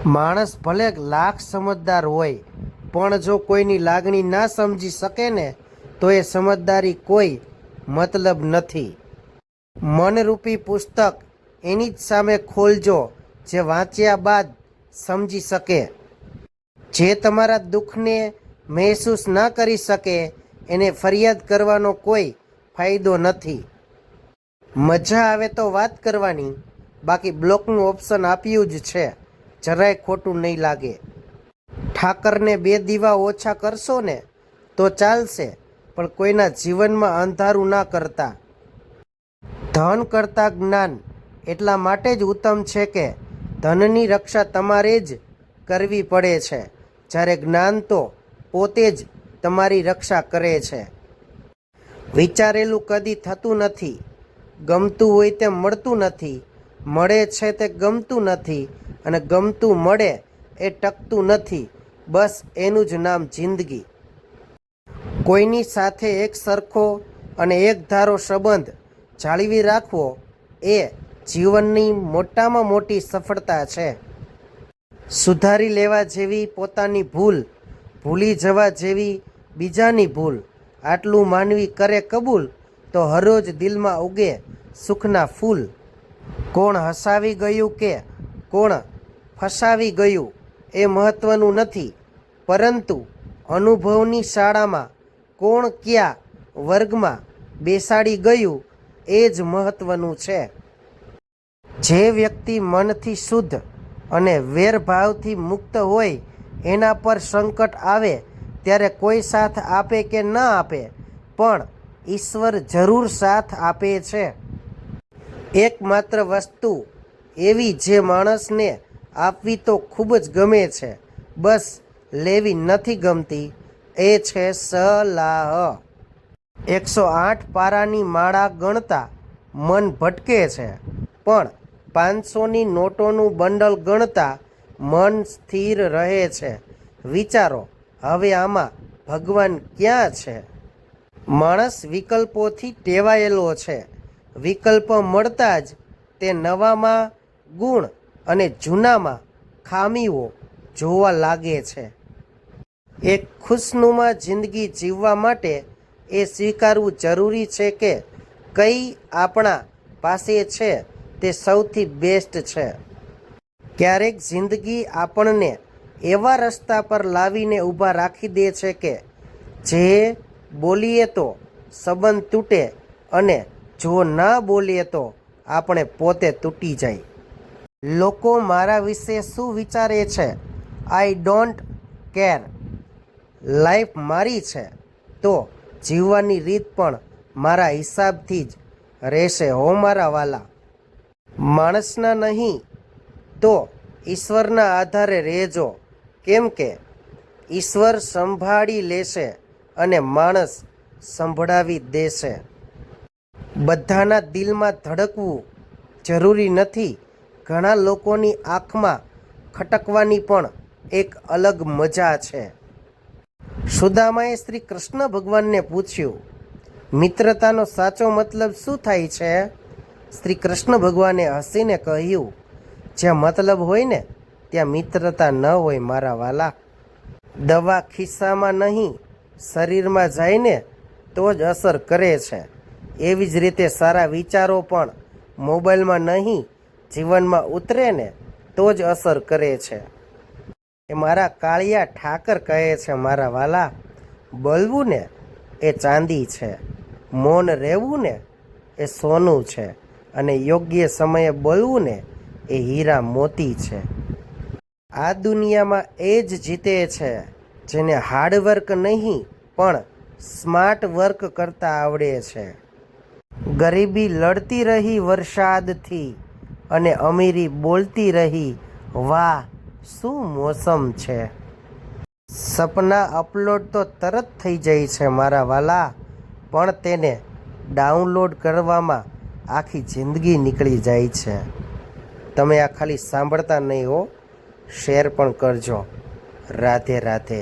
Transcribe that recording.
માણસ ભલે લાખ સમજદાર હોય, પણ જો કોઈની લાગણી ના સમજી શકે ને, તો એ સમજદારી કોઈ મતલબ નથી. મનરૂપી પુસ્તક એની જ સામે ખોલજો જે વાંચ્યા બાદ સમજી શકે. જે તમારા દુઃખને મહેસૂસ ના કરી શકે એને ફરિયાદ કરવાનો કોઈ ફાયદો નથી. મજા આવે તો વાત કરવાની, બાકી બ્લોકનું ઓપ્શન આપ્યું જ છે, જરાય ખોટું નહીં લાગે. ઠાકરને 2 દીવા ઓછા કરશો ને તો ચાલશે, પણ કોઈના જીવનમાં અંધારું ના કરતા. ધન કરતાં જ્ઞાન એટલા માટે જ ઉત્તમ છે કે ધનની રક્ષા તમારે જ કરવી પડે છે, જ્યારે જ્ઞાન તો પોતે જ તમારી રક્ષા કરે છે. વિચારેલું કદી થતું નથી, ગમતું હોય તે મળતું નથી, મળે છે તે ગમતું નથી, અને ગમતું મળે એ ટકતું નથી. બસ એનું જ નામ જિંદગી. કોઈની સાથે એક સરખો અને એક ધારો સંબંધ જાળવી રાખવો એ જીવનની મોટામાં મોટી સફળતા છે. સુધારી લેવા જેવી પોતાની ભૂલ, ભૂલી જવા જેવી બીજાની ભૂલ, આટલું માનવી કરે કબૂલ, તો હરરોજ દિલમાં ઉગે સુખના ફૂલ. કોણ હસાવી ગયું કે કોણ ફસાવી ગયું એ મહત્વનું નથી, પરંતુ અનુભવની શાળામાં કોણ કયા વર્ગમાં બેસાડી ગયું એ જ મહત્વનું છે. જે વ્યક્તિ મનથી શુદ્ધ અને વેરભાવથી મુક્ત હોય, એના પર સંકટ આવે ત્યારે કોઈ સાથ આપે કે ન આપે, પણ ઈશ્વર જરૂર સાથ આપે છે. એકમાત્ર વસ્તુ એવી જે માણસને આપવી તો ખૂબ જ ગમે છે, બસ લેવી નથી ગમતી, એ છે સલાહ. 108 પારાની માળા ગણતા મન ભટકે છે, પણ 500ની નોટોનું બંડલ ગણતા મન સ્થિર રહે છે. વિચારો હવે આમાં ભગવાન ક્યાં છે? માણસ વિકલ્પોથી ટેવાયેલો છે. વિકલ્પ મળતા જ તે નવામાં ગુણ અને જૂનામાં ખામીઓ જોવા લાગે છે. એક ખુશનુમા જિંદગી જીવવા માટે એ સ્વીકારવું જરૂરી છે કે કઈ આપણા પાસે છે તે સૌથી બેસ્ટ છે. ક્યારેક જિંદગી આપણને એવા રસ્તા પર લાવીને ઊભા રાખી દે છે કે જે બોલીએ તો સંબંધ તૂટે, અને જો ના બોલીએ તો આપણે પોતે તૂટી જાય. લોકો મારા વિશે શું વિચારે છે? I don't care. લાઈફ મારી છે તો જીવવાની રીત પણ મારા હિસાબથી જ રહેશે હો મારા વાલા. માણસના નહીં તો ઈશ્વરના આધારે રહેજો, કેમ કે ઈશ્વર સંભાળી લેશે અને માણસ સંભળાવી દેશે. બધાના દિલમાં ધડકવું જરૂરી નથી. ઘણા લોકોની આંખમાં ખટકવાની પણ એક અલગ મજા છે. સુદામાએ શ્રી કૃષ્ણ ભગવાનને પૂછ્યું, મિત્રતાનો સાચો મતલબ શું થાય છે? શ્રી કૃષ્ણ ભગવાને હસીને કહ્યું, જ્યાં મતલબ હોય ને ત્યાં મિત્રતા ન હોય મારા વાલા. દવા ખિસ્સામાં નહીં શરીરમાં જાય ને તો જ અસર કરે છે. એવી જ રીતે સારા વિચારો પણ મોબાઈલમાં નહીં જીવનમાં ઉતરે ને તો જ અસર કરે છે. એ મારા કાળિયા ઠાકર કહે છે મારા વાલા, બોલવું ને એ ચાંદી છે, મૌન રહેવું ને એ સોનું છે, અને યોગ્ય સમયે બોલવું ને એ હીરા મોતી છે. આ દુનિયામાં એ જ જીતે છે જેને હાર્ડવર્ક નહીં પણ સ્માર્ટ વર્ક કરતા આવડે છે. ગરીબી લડતી રહી વરસાદથી, અને અમીરી બોલતી રહી વાહ શું મોસમ છે. સપના અપલોડ તો તરત થઈ જાય છે મારા વાલા, પણ તેને ડાઉનલોડ કરવામાં આખી જિંદગી નીકળી જાય છે. તમે આ ખાલી સાંભળતા નહીં હો, શેર પણ કરજો. રાધે રાધે.